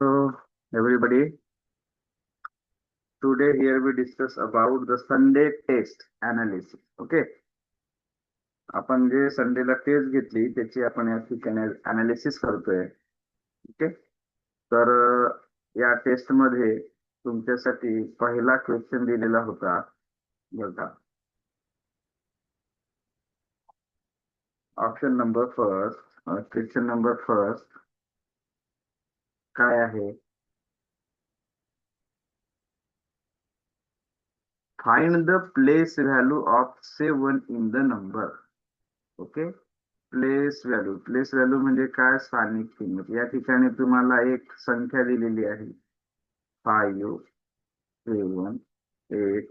So, everybody, today here we discuss about the Sunday test analysis. Okay, आपण जे संडेला taste घेतली त्याची आपण या ठिकाणी अनालिसिस करतोय. ओके, तर या टेस्ट मध्ये तुमच्यासाठी पहिला क्वेश्चन दिलेला होता बघा. Option number first, question number first काय आहे? Find the place value of 7 in the number. Okay, place value म्हणजे काय? स्थानिक किंमत. या ठिकाणी तुम्हाला एक संख्या दिलेली आहे 5 7 8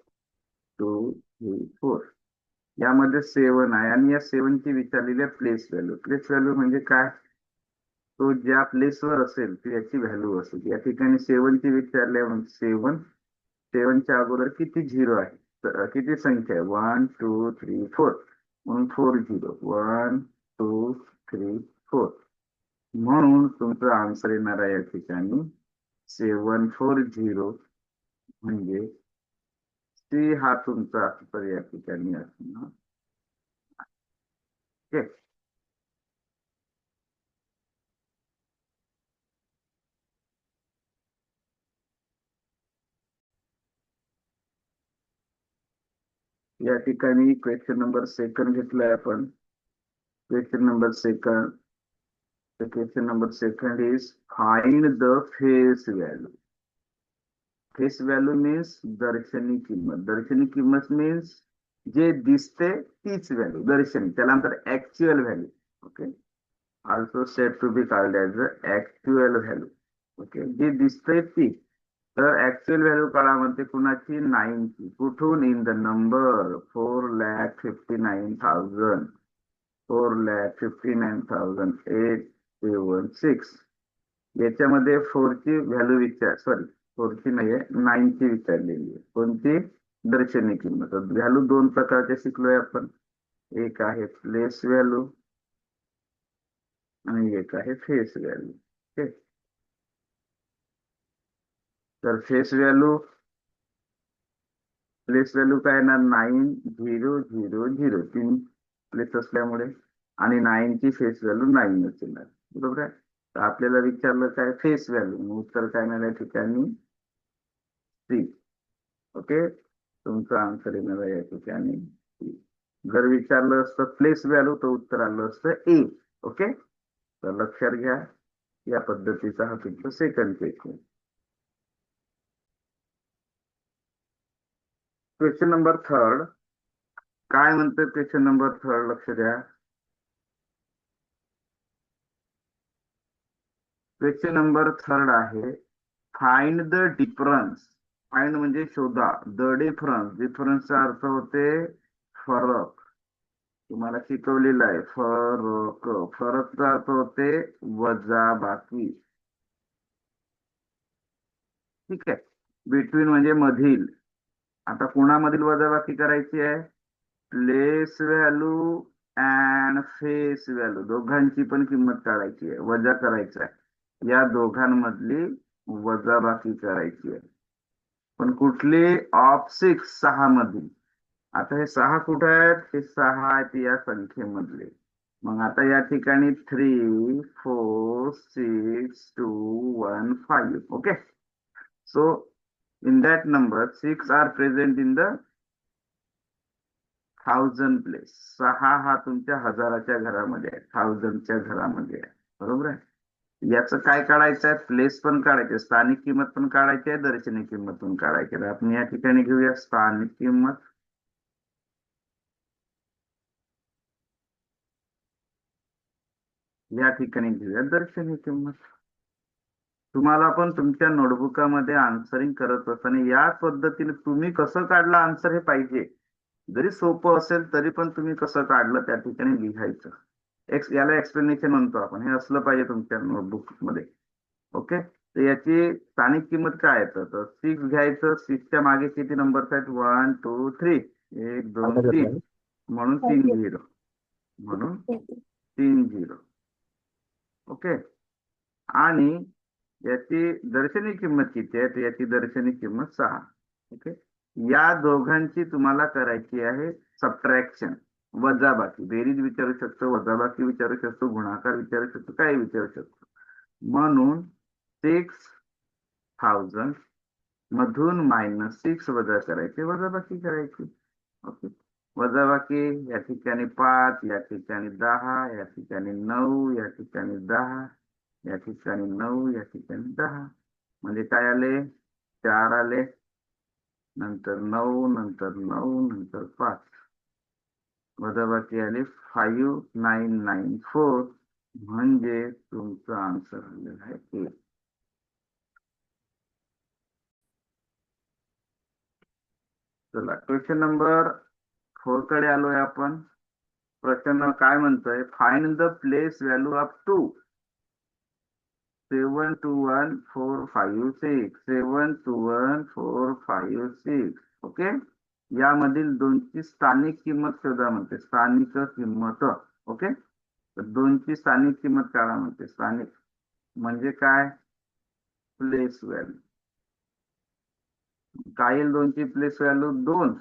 2 3 4. यामध्ये 7 आहे आणि या 7 ची विचारलेली आहे प्लेस व्हॅल्यू म्हणजे काय? तो ज्या प्लेसवर असेल त्याची व्हॅल्यू असेल. या ठिकाणी 7 ची विचारले, 7 च्या अगोदर किती झिरो आहे, किती संख्या आहे? 1 2 3 4 म्हणून 4 झिरो, 1 2 3 4. म्हणून तुमचं आन्सर येणार आहे या ठिकाणी 740. म्हणजे सी हा तुमचा आन्सर या ठिकाणी असणार. ओके, या ठिकाणी क्वेश्चन नंबर सेकंड घेतलाय आपण. Question number second, the question number second is find the face value. Face value means दर्शनी किंमत. दर्शनी किंमत मीन्स जे दिसते तीच व्हॅल्यू दर्शनी, त्याला म्हणतात actual value. Okay, also said to be called as actual value. Okay, जे दिसते ती. तर ऍक्च्युअल व्हॅल्यू काळामध्ये कुणाची? 9 ची. कुठून? In the number 4,59,000, 4,59,876. याच्यामध्ये 4 ची व्हॅल्यू सॉरी 4 ची नाहीये, 9 ची विचारलेली आहे. कोणती? दर्शनी किंमत. व्हॅल्यू दोन प्रकारचे शिकलोय आपण. एक आहे प्लेस व्हॅल्यू आणि एक आहे फेस व्हॅल्यू. ओके, तर फेस व्हॅल्यू, प्लेस व्हॅल्यू काय येणार? 9000, 3 प्लेस असल्यामुळे, आणि 9 ची फेस व्हॅल्यू 9 येणार. बरोबर आहे. तर आपल्याला विचारलं काय? Face value. उत्तर काय येणार या ठिकाणी? सी. ओके, तुमचा आन्सर येणार आहे या ठिकाणी सी. जर विचारलं असतं प्लेस व्हॅल्यू तर उत्तर आलं असतं ए. ओके, तर लक्षात घ्या, या पद्धतीचा हा तुमचा second question. Question number third काय म्हणतोय? क्वेश्चन नंबर थर्ड लक्ष द्या. क्वेश्चन नंबर थर्ड आहे फाइंड द डिफरन्स. फाइंड म्हणजे शोधा. द डिफरन्स, डिफरन्सचा अर्थ होते फरक. तुम्हाला शिकवलेला आहे फरक. फरकचा अर्थ होते वजा बाकी. ठीक आहे, बिटवीन म्हणजे मधील. आता कोणामधील वजाबाकी करायची आहे? Place value and face value, दोघांची पण किंमत काढायची आहे, वजा करायचं आहे. या दोघांमधली वजाबाकी करायची आहे. पण कुठली? ऑफ 6 मधील. आता हे 6 कुठे आहेत? हे 6 आहेत या संख्येमधले. मग आता या ठिकाणी 3 4 6 2 1 5. Okay, so in that number 6 are present in the 1000 place. 6 हा तुमच्या हजाराच्या घरामध्ये आहे, 1000च्या घरामध्ये आहे. बरोबर आहे. याचं काय काढायचं आहे? प्लेस पण काढायचे, स्थानिक किंमत पण काढायची आहे, दर्शनी किंमत पण काढायची आहे. आपण या ठिकाणी घेऊया स्थानिक किंमत. या ठिकाणी घेऊया दर्शनी किंमत. तुम्हाला पण तुमच्या नोटबुकामध्ये आन्सरिंग करत असताना याच पद्धतीने तुम्ही कसं काढलं आन्सर हे पाहिजे. जरी सोपं असेल तरी पण तुम्ही कसं काढलं त्या ठिकाणी लिहायचं. याला एक्सप्लेनेशन म्हणतो आपण. हे असलं पाहिजे तुमच्या नोटबुक मध्ये. ओके, तर याची स्थानिक किंमत काय आहे? तर 6 घ्यायचं. 6च्या मागे किती नंबर्स आहेत? 1 2 3. 1 2 3 म्हणून 3 0, म्हणून 3 0. ओके, आणि याची दर्शनी किंमत किती आहे, तर याची दर्शनी किंमत 6. ओके, या दोघांची तुम्हाला करायची आहे सबट्रॅक्शन, वजाबाकी. बेरीज विचारू शकतो, वजाबाकी विचारू शकतो, गुणाकार विचारू शकतो, काही विचारू शकतो. म्हणून 6000 मधून -6 वजा करायचे, वजाबाकी करायची. ओके, वजाबाकी या ठिकाणी 5, या ठिकाणी 10, या ठिकाणी 9, या ठिकाणी 10, या ठिकाणी 9, या ठिकाणी 10. म्हणजे काय आले, 4 आले, नंतर 9, नंतर 9, नंतर 5. वजाबाकी आली 5994. म्हणजे तुमचं आन्सर आलेलं आहे 8. चला क्वेश्चन नंबर 4 कडे आलोय आपण. प्रश्न काय म्हणतोय, find the place value of 2 721,456 721,456. Okay, यामधील 2ची स्थानिक किंमत शोधा म्हणते, स्थानिक किंमत. ओके, तर 2ची स्थानिक किंमत काढा म्हणते. स्थानिक म्हणजे काय, प्लेस व्हॅल्यू. काय येईल 2ची प्लेस व्हॅल्यू, 2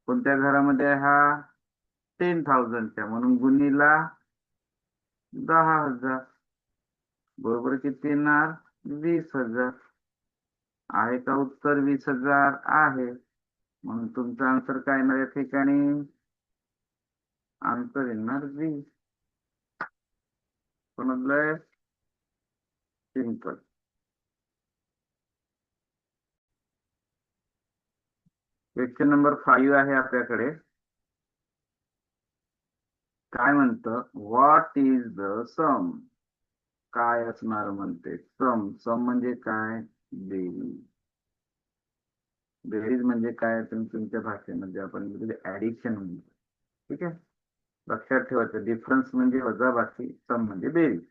कोणत्या घरामध्ये आहे, हा 10,000च्या, म्हणून गुणीला 10,000 बरोबर किती येणार, 20,000. आहे का उत्तर 20,000 आहे. म्हणून तुमचं आन्सर काय येणार या ठिकाणी, आन्सर येणार 20. समजलंय, सिंपल. क्वेश्चन नंबर 5 आहे आपल्याकडे. काय म्हणतं, व्हॉट इज द सम. काय असणार म्हणते, सम. सम म्हणजे काय, बेरीज. बेरीज म्हणजे काय, तुमच्या भाषेमध्ये आपण ऍडिशन म्हणतो. ठीक आहे, लक्षात ठेवायचं. डिफरन्स म्हणजे वजाबाकी, सम म्हणजे बेरीज.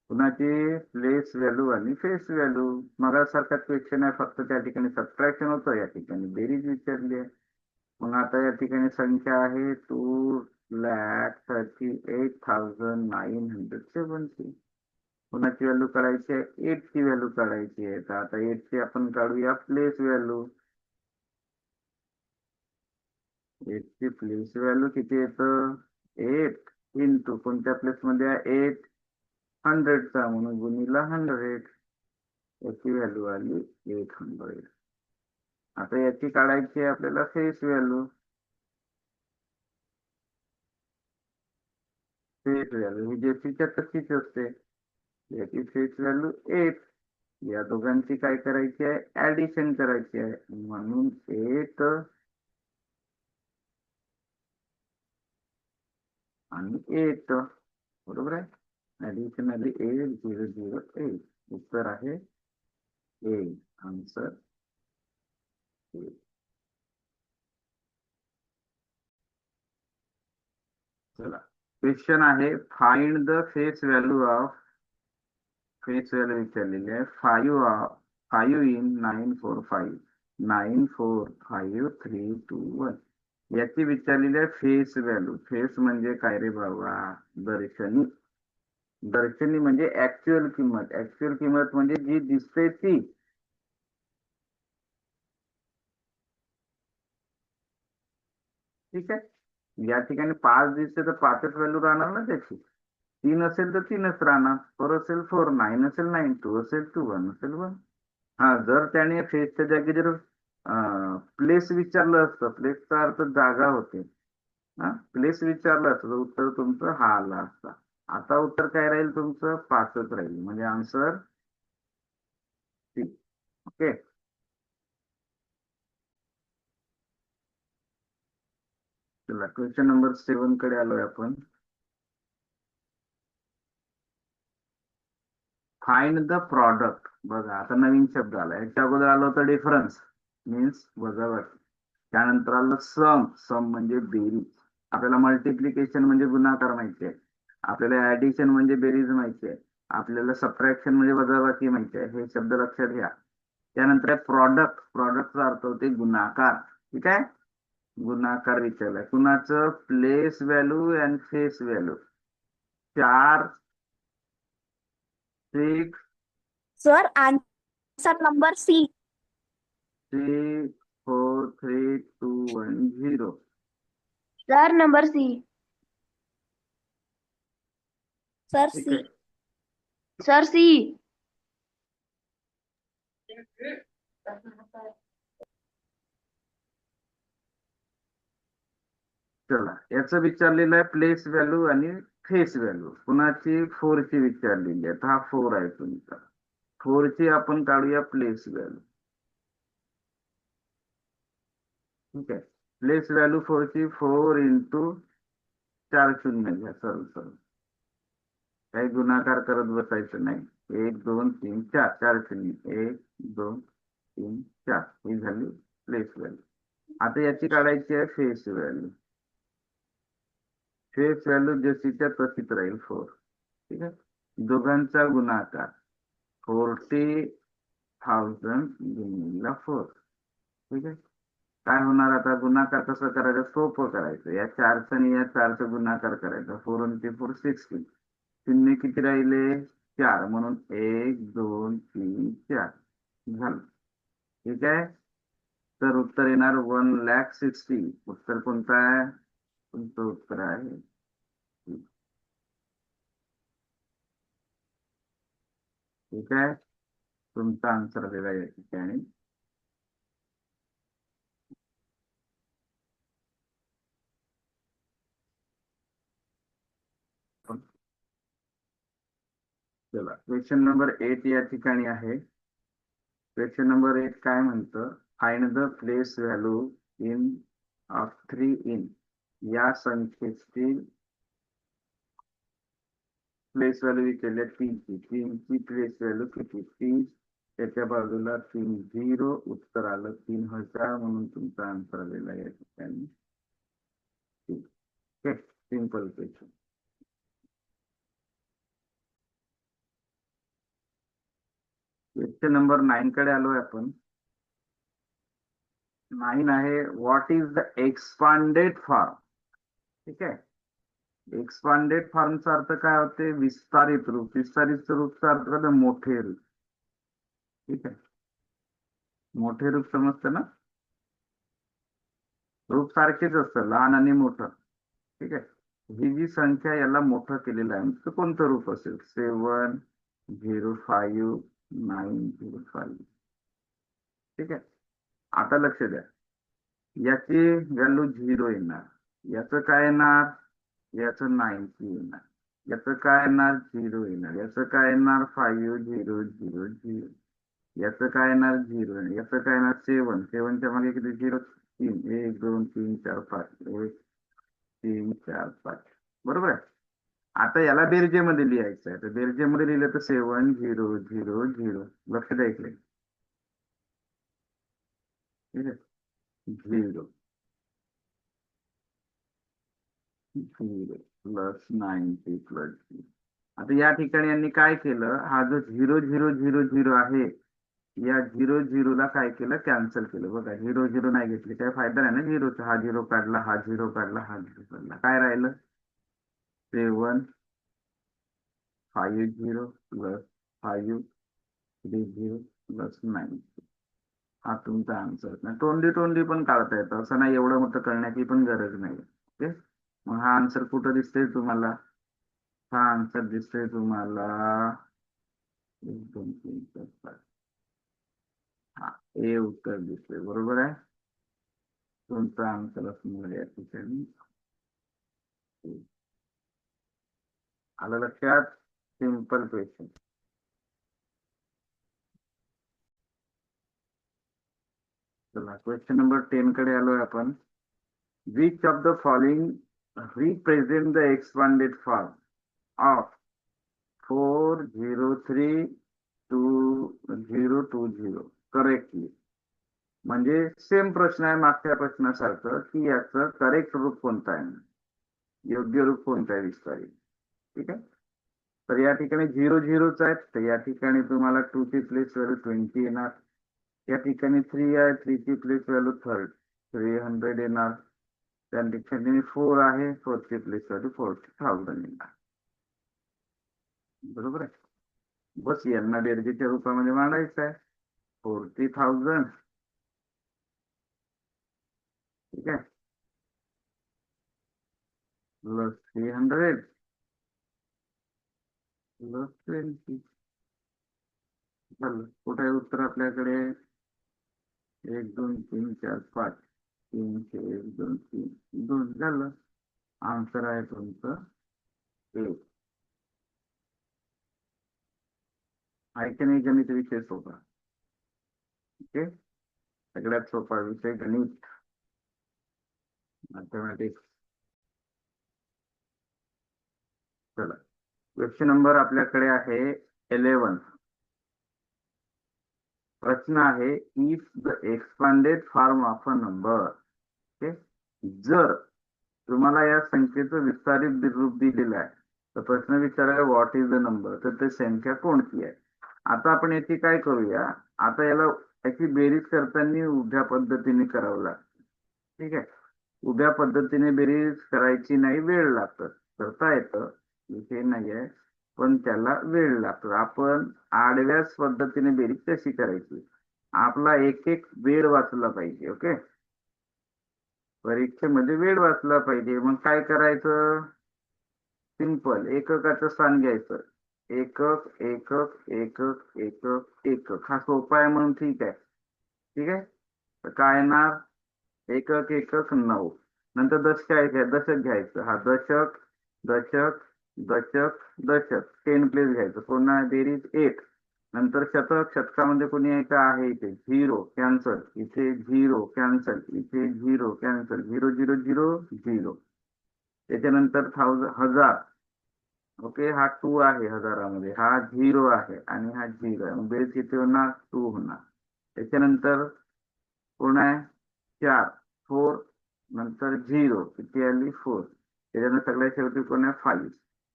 कुणाची, प्लेस व्हॅल्यू आणि फेस व्हॅल्यू. मगासारखा क्वेश्चन आहे, फक्त त्या ठिकाणी सबट्रॅक्शन होतं, या ठिकाणी बेरीज विचारली आहे. मग आता या ठिकाणी संख्या आहे 2,38,970. कुणाची व्हॅल्यू काढायची आहे, 8 ची व्हॅल्यू काढायची आहे. तर आता 8 ची आपण काढूया प्लेस व्हॅल्यू. 8 ची प्लेस व्हॅल्यू किती येतं, 8 इंटू कोणत्या प्लेस मध्ये आहे, 8 100चा, म्हणून गुणीला 100. याची व्हॅल्यू आली 800. आता याची काढायची आहे आपल्याला फेस व्हॅल्यू. फेस व्हॅल्यू ही ज्याची तशीच असते. याची फेस व्हॅल्यू 8. या दोघांची काय करायची आहे, ऍडिशन करायची आहे, म्हणून 8 आणि 8. बरोबर आहे, ऍडिशन आली 8008. उत्तर आहे 8. आन्सर 8. चला क्वेश्चन आहे, find the face value of. Face value विचारलेली आहे, 5 इन 945,945,321. याची विचारलेली आहे फेस व्हॅल्यू. फेस म्हणजे काय रे बाबा, दर्शनी. दर्शनी म्हणजे ऍक्च्युअल किंमत. ऍक्च्युअल किंमत म्हणजे जी दिसते ती. ठीक आहे, या ठिकाणी 5 दिसते तर 5च व्हॅल्यू राहणार ना त्याची. 3 असेल तर 3च राहणार, 4 असेल 4, 9 असेल 9, 2 असेल 2, 1 असेल 1. हा, जर त्याने फेसच्या जागी जर प्लेस विचारलं असतं, प्लेसचा अर्थ जागा होते, हा प्लेस विचारलं असतं, तर उत्तर तुमचं हा आला असता. आता उत्तर काय राहील तुमचं, 5च राहील, म्हणजे आन्सर सी. ओके, चला क्वेश्चन नंबर 7 कडे आलोय आपण. Find the product. बघा आता नवीन शब्द आला, याच्या अगोदर आलं होतं डिफरन्स, मीन्स वजाबाकी. त्यानंतर आलं सम. सम म्हणजे बेरीज. आपल्याला मल्टिप्लिकेशन म्हणजे गुणाकार माहिती आहे, आपल्याला ऍडिशन म्हणजे बेरीज माहिती आहे, आपल्याला सबट्रॅक्शन म्हणजे वजाबाकी माहिती आहे. हे शब्द लक्षात घ्या. त्यानंतर प्रॉडक्ट. प्रॉडक्टचा अर्थ होते गुणाकार. ठीक आहे, गुणाकार विचारलाय कुणाचं, place value and face value. 4, 6, sir answer number C. 34321 sir number C. Sir ठीक सी. आहे. Sir C. चला, याचं विचारलेलं आहे प्लेस व्हॅल्यू आणि फेस व्हॅल्यू. कुणाची? 4 ची विचारलेली आहे. हा 4 आहे तुमचा. 4 ची आपण काढूया प्लेस व्हॅल्यू. ठीक आहे. प्लेस व्हॅल्यू 4 ची 4 इंटू 4 शून्य घ्या. सर काही गुणाकार करत बसायचं नाही. 1 2 3 4 4 शून्य. 1 2 3 4 ही झाली प्लेस व्हॅल्यू. आता याची काढायची आहे फेस व्हॅल्यू. फेस व्हॅल्यू जशीच्या तशीच राहील 4. ठीक आहे. दोघांचा गुणाकार 40,000 गुणिले 4. ठीक आहे. काय होणार? आता गुणाकार कसं करायचं? सोपं करायचं. या 4चा आणि या 4चा गुणाकार करायचा. 4 आणि 4 16. शून्य किती राहिले? 4. म्हणून 1 2 3 4 झालं. ठीक आहे. तर उत्तर येणार 1,60,000. उत्तर कोणतं आहे? तुमचं उत्तर आहे. ठीक आहे. तुमचा आन्सर दिला या ठिकाणी. चला, क्वेश्चन नंबर 8 या ठिकाणी आहे. क्वेश्चन नंबर 8 काय म्हणतं? Find the place value in of 3 in. या संख्येची प्लेस व्हॅल्यू विचारली आहे 3 ची. 3 ची प्लेस व्हॅल्यू किती? 3 त्याच्या बाजूला 3 0. उत्तर आलं 3,000. म्हणून तुमचा आन्सर आलेला आहे या ठिकाणी. ठीक आहे. Simple question. क्वेश्चन नंबर 9 कडे आलोय आपण. 9 आहे, what is the expanded form. ठीक आहे. एक्सपांडेड फॉर्मचा अर्थ काय होते? विस्तारित रूप. विस्तारित रूपचा अर्थ काय? मोठे रूप. ठीक आहे. मोठे रूप समजतं ना? रूप सारखेच असतं, लहान आणि मोठं. ठीक आहे. ही जी संख्या याला मोठं केलेलं आहे, तर कोणतं रूप असेल? 7,0,5,9,0,5. ठीक आहे. आता लक्ष द्या. याची व्हॅल्यू 0 येणार. याचं काय येणार? याचं 90 येणार. याचं काय येणार? 0 येणार. याचं काय येणार? 5,0,0,0. याचं काय येणार? 0 येणार. याचं काय येणार? 7. 7च्या मागे किती 0? 3. 1 2 3 4 5. 1 3 4 5. बरोबर आहे. आता याला बेरजेमध्ये लिहायचं आहे. तर बेरजेमध्ये लिहिलं तर 7,0,0,0. लक्ष द्या इकडे. ठीक आहे. 0 0 प्लस 90 प्लस 0. आता या ठिकाणी यांनी काय केलं? हा जो 0,0,0,0 आहे, या 0,0 ला काय केलं? कॅन्सल केलं. बघा, 0,0 नाही घेतले, काय फायदा नाही ना 0चा. हा 0 काढला, हा 0 काढला, हा 0 काढला. काय राहिलं? 7,50 प्लस 5,30 प्लस 90. हा तुमचा आन्सर. तोंडी तोंडी पण काढता येतं, असं नाही. एवढं मोठं करण्याची पण गरज नाही. ओके. मग हा आन्सर कुठं दिसतोय तुम्हाला? हा आन्सर दिसतोय तुम्हाला 1 2 3 4 5. हा ए उत्तर दिसतोय. बरोबर आहे. तुमचा आन्सर असणार या ठिकाणी. आलं लक्षात? Simple question. चला, क्वेश्चन नंबर 10 कडे आलोय आपण. Which of the following represent the expanded form of 4,0,3,2,0,2,0 correctly. म्हणजे सेम प्रश्न आहे मागच्या प्रश्नासारखं, की याचं करेक्ट रूप कोणतं आहे, योग्य रूप कोणतं आहे विस्तारित. ठीक आहे. तर या ठिकाणी 0,0च आहेत. तर या ठिकाणी तुम्हाला 2 ची प्लेस व्हॅल्यू 20 येणार. या ठिकाणी 3 आहे, 3 ची प्लेस व्हॅल्यू 300 येणार. त्या ठिकाणी 4 आहे, 4 ची प्लेस व्हॅल्यू 40,000 येणार. बरोबर आहे. बस यांना बेरजेच्या रूपामध्ये मांडायचं आहे. 40,000, ठीक आहे, प्लस 300 प्लस 20. झालं. कुठे आहे उत्तर आपल्याकडे? 1 2 3 4 5 3 1 2 3 2 झालं. आन्सर आहे तुमचं 1. आहे की नाही गणित विषय सोपा? ओके, सगळ्यात सोपा विषय गणित, मॅथमॅटिक्स. चला, क्वेश्चन नंबर आपल्याकडे आहे 11. प्रश्न आहे, if the expanded form of a number. Okay, जर तुम्हाला या संख्येचं विस्तारित रूप दिलेलं आहे तर प्रश्न विचारायला व्हॉट इज द नंबर, तर ते संख्या कोणती आहे. आता आपण याची काय करूया, आता याची बेरीज करताना उभ्या पद्धतीने करावं लागतं. ठीक आहे, उभ्या पद्धतीने बेरीज करायची नाही, वेळ लागतं. करता येतं, विषय नाही आहे, पण त्याला वेळ लागतो. आपण आडव्याच पद्धतीने बेरीज कशी करायची, आपला एक एक वेळ वाचला पाहिजे. ओके, परीक्षेमध्ये वेळ वाचला पाहिजे. मग काय करायचं, सिंपल, एककाचं स्थान घ्यायचं. एकक एकक एकक एकक एकक, हा सोपा आहे म्हणून ठीक आहे. ठीक आहे, तर काय येणार, एकक एकक 9. नंतर दशक घ्यायचं, हा दशक दशक दशक दशक 10 प्लेस घ्यायचं, पुन्हा बेरीज 8. नंतर शतक, शतकामध्ये कोणी एक आहे इथे 0 कॅन्सल, इथे 0 कॅन्सल, इथे 0 कॅन्सल, 0 0 0 0. त्याच्यानंतर हजार. ओके, हा 2 आहे हजारामध्ये, हा 0 आहे आणि हा 0 आहे. बेरीज किती होणार, 2 होणार. त्याच्यानंतर कोण आहे 4 4, नंतर 0 किती आली 4. त्याच्यानंतर सगळ्यात शेवटी कोण आहे 5.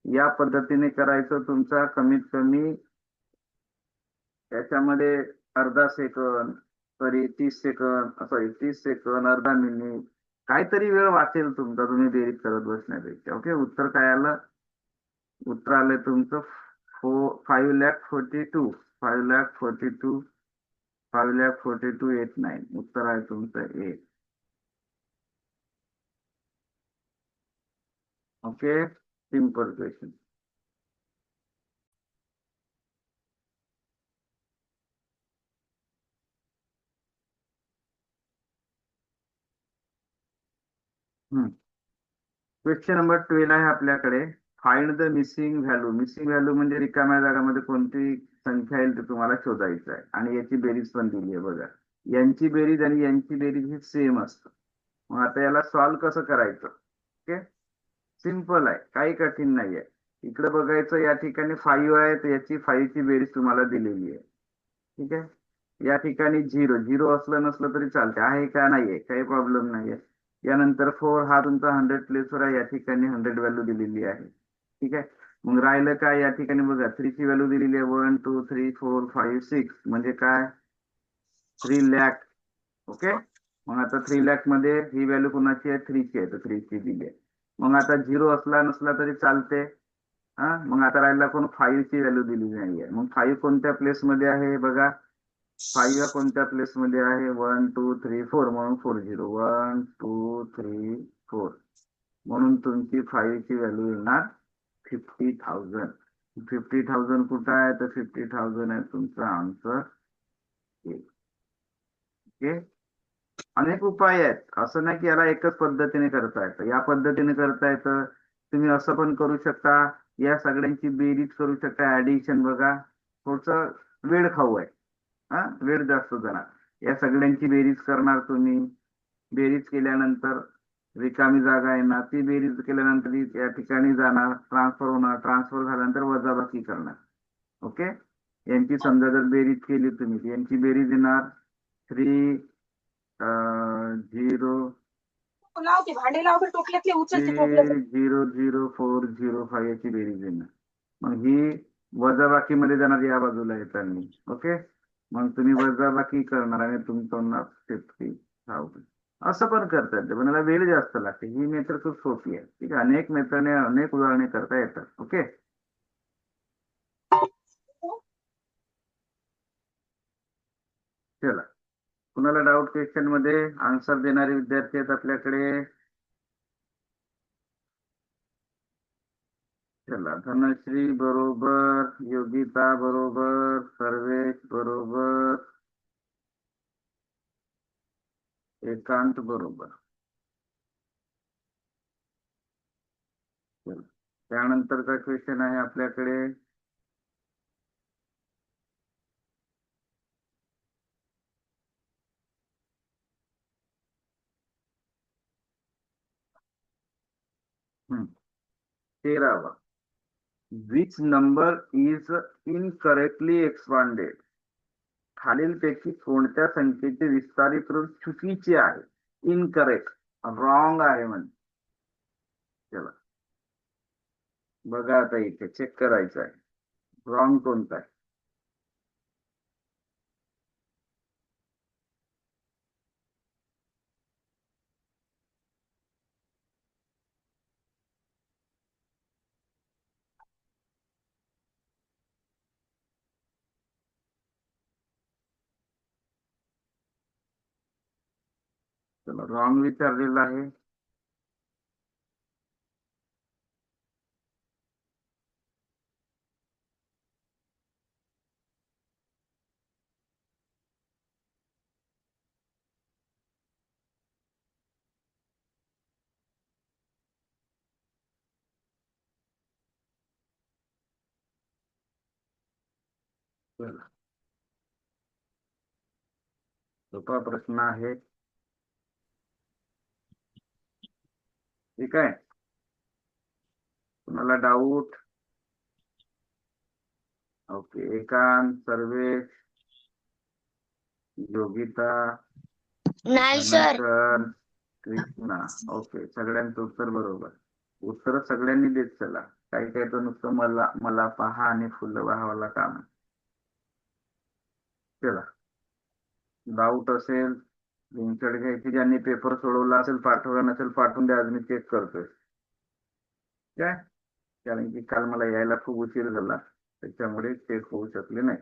या पद्धतीने करायचं. तुमचा कमीत कमी त्याच्यामध्ये अर्धा second, sorry 30 second, sorry 30 second, अर्धा मिनिट, काहीतरी वेळ वाचेल तुमचा तुम्ही बेरीज करत बसण्यापेक्षा. ओके, उत्तर काय आलं, उत्तर आलं तुमचं 5,42,542 5,42,542 5,42,89. उत्तर आहे तुमचं 1. Okay, simple question. Question number 12 आहे आपल्याकडे, find the missing value. Missing value म्हणजे रिकाम्या जागामध्ये कोणती संख्या येईल ते तुम्हाला शोधायचं आहे, आणि याची बेरीज पण दिली आहे बघा. यांची बेरीज आणि यांची बेरीज ही सेम असतं. मग आता याला सॉल्व्ह कसं करायचं. ओके, सिंपल आहे, काही कठीण नाही आहे. इकडे बघायचं, या ठिकाणी 5 आहे तर याची 5 ची बेरीज तुम्हाला दिलेली आहे. ठीक आहे, या ठिकाणी 0 0 असलं नसलं तरी चालते, आहे का नाहीये काही प्रॉब्लेम नाहीये. यानंतर 4 हा तुमचा 100 प्लेसवर आहे, या ठिकाणी 100 व्हॅल्यू दिलेली आहे. ठीक आहे, मग राहिलं काय, या ठिकाणी बघा 3 ची व्हॅल्यू दिलेली आहे, 1 2 3 4 5 6, म्हणजे काय 3 लाख. ओके, मग आता 3 लाख मध्ये ही व्हॅल्यू कोणाची आहे, 3 ची आहे, तर 3 ची दिली आहे. मग आता 0 असला नसला तरी चालते. हा, मग आता राहिला कोण, 5 ची व्हॅल्यू दिली नाहीये. मग 5 कोणत्या प्लेस मध्ये आहे बघा, 5 कोणत्या प्लेस मध्ये आहे, 1 2 3 4, म्हणून 40 1 2 3 4, म्हणून तुमची 5 ची व्हॅल्यू येणार 50,000. 50,000 कुठं आहे, तर 50,000 आहे तुमचा आन्सर. ओके, अनेक उपाय आहेत, असं नाही की याला एकच पद्धतीने करता येतं. या पद्धतीने करता येतं, तुम्ही असं पण करू शकता, या सगळ्यांची बेरीज करू शकता, ऍडिशन. बघा, थोडस वेळ खाऊ आहे, हा वेळ जास्त जाणार. या सगळ्यांची बेरीज करणार तुम्ही, बेरीज केल्यानंतर रिकामी जागा येणार, ती बेरीज केल्यानंतर या ठिकाणी जाणार, ट्रान्सफर होणार, ट्रान्सफर झाल्यानंतर वजाबाकी करणार. ओके, यांची समजा जर बेरीज केली तुम्ही, यांची बेरीज येणार 3 0 भांडे लाव, टोपल्यातले उचलते 00405 याची बेरीज येणार. मग ही वजाबाकी मध्ये जाणार या बाजूला येताना. ओके, मग तुम्ही वजाबाकी करणार आणि तुमचं 50,000. असं पण करता येतं, पण याला वेळ जास्त लागते. ही मेथड खूप सोपी आहे. ठीक आहे, अनेक मेथडने अनेक उदाहरणे करता येतात. ओके, चला, कुणाला डाऊट क्वेश्चन मध्ये आन्सर देणारे विद्यार्थी आहेत आपल्याकडे? चला, धनश्री बरोबर, योगिता बरोबर, सर्वेश बरोबर, एकांत बरोबर. चला, त्यानंतरचा क्वेश्चन आहे आपल्याकडे. हम्म, 13वा. Which number is incorrectly expanded? खालीलपैकी कोणत्या संख्येचे विस्तारित रूप चुकीचे आहे? इनकरेक्ट, रॉंग आहे म्हणजे. चला, बघा आता इथे चेक करायचं आहे रॉंग कोणता आहे. चला, रॉंग विचारलेला आहे. चला, सोपा प्रश्न आहे. ठीक आहे, तुम्हाला डाऊट? ओके, एकांत, सर्वेश, योगिता, नाही सर. धनकर, कृष्णा. ओके, सगळ्यांचं उत्तर बरोबर. उत्तर सगळ्यांनी देत चला. काही काही तर नुसतं मला मला पहा आणि फुलं वाहावाला काम. चला, डाऊट असेल स्क्रीनशॉट घ्यायची. ज्यांनी पेपर सोडवला असेल पाठवला नसेल पाठवून द्या, आज मी चेक करतोय. काय, कारण की काल मला यायला खूप उशीर झाला, त्याच्यामुळे चेक होऊ शकले नाही.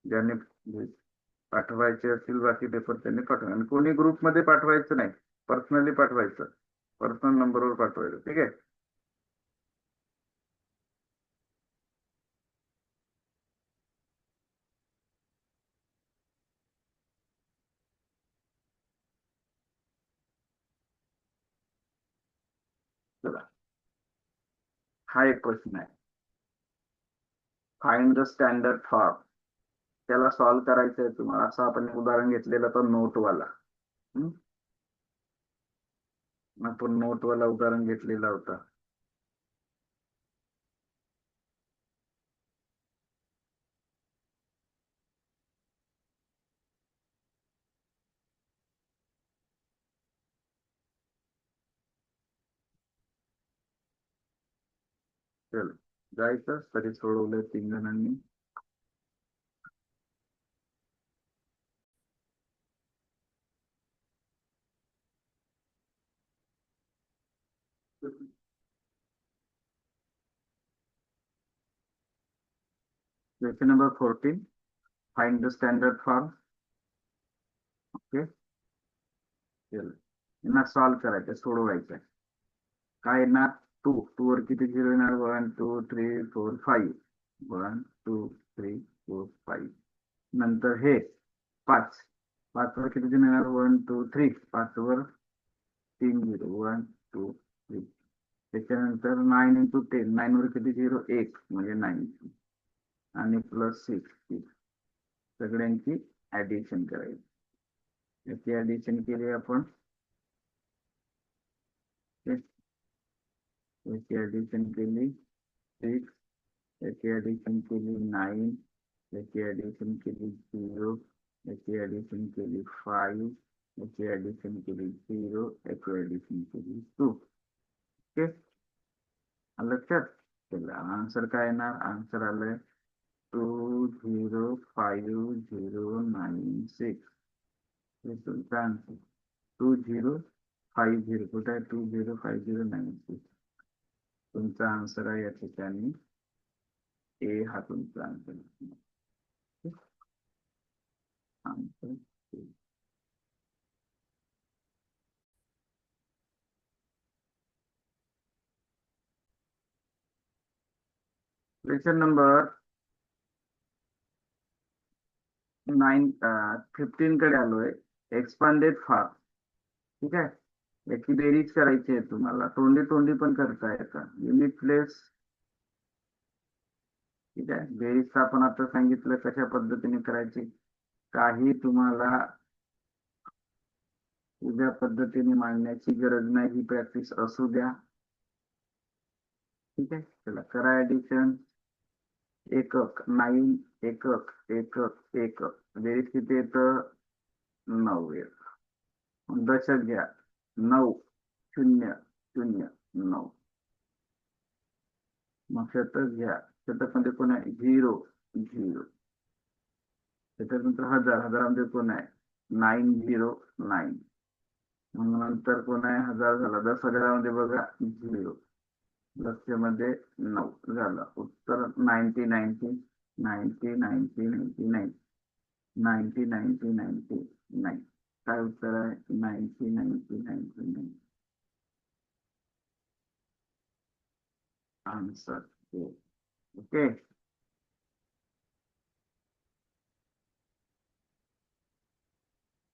ज्यांनी पाठवायचे असतील बाकी पेपर त्यांनी पाठवा. आणि कोणी ग्रुपमध्ये पाठवायचं नाही, पर्सनली पाठवायचं, पर्सनल नंबरवर पाठवायचं. ठीक आहे. चला, हा एक प्रश्न आहे. Find the standard form. त्याला सॉल्व्ह करायचं आहे तुम्हाला. असं आपण एक उदाहरण घेतलेलं तर नोटवाला. आपण नोटवाला उदाहरण घेतलेला होता. चल, जायचं तरी सोडवलंय 3 जणांनी. Question number 14, find the standard form. Okay, चल, यांना सॉल्व्ह करायचं, सोडवायचं. काय येणार? 2 वर किती झिरो येणार? 1 2 3 4 5. 1 2 3 4 5. नंतर हे 5 वर किती झिरो येणार? 1 2 3. 5 वर 3 झिरो. 1 2 3. त्याच्यानंतर 9 इंटू 10. 9 वर किती झिरो? 1 म्हणजे 9. आणि प्लस 6. सगळ्यांची ऍडिशन करायची. याची ऍडिशन केली आपण. याची ऍडिशन केली 6. याची ऍडिशन केली 9. याची ऍडिशन केली 0. याची ऍडिशन केली 5. याची ऍडिशन केली 0. याची ऍडिशन केली 2. ओके, लक्षात? चला, आन्सर काय येणार? आन्सर आलंय 205096. हे तुमचा आन्सर 2050. कुठे आहे? 205096. तुमचा आन्सर आहे या ठिकाणी ए. हा तुमचा आन्सर. क्वेश्चन नंबर 15 कडे आलोय. एक्सपांडेड फार. ठीक आहे, याची बेरीज करायची आहे तुम्हाला. तोंडी तोंडी पण करता येतं. Unit place. ठीक आहे, बेरीज आपण आता सांगितलं कशा पद्धतीने करायची. काही तुम्हाला उद्या पद्धतीने मांडण्याची गरज नाही, ही प्रॅक्टिस असू द्या. ठीक आहे, चला करा ऍडिशन. एकक 9, एकक एकक एकक, बेरीज किती येतं? 9 येत. दशक घ्या, 9 0 0 9. मग शतक घ्या, शतक मध्ये कोण आहे? 0 0. त्याच्यानंतर हजार, हजारामध्ये कोण आहे? 909. मग नंतर कोण आहे? हजार झाला. 10,000मध्ये बघा 0. लक्षमध्ये 9 झालं. उत्तर 90 90 90 90 99 90 90 99. काय उत्तर आहे? 90 90 99. Answer okay.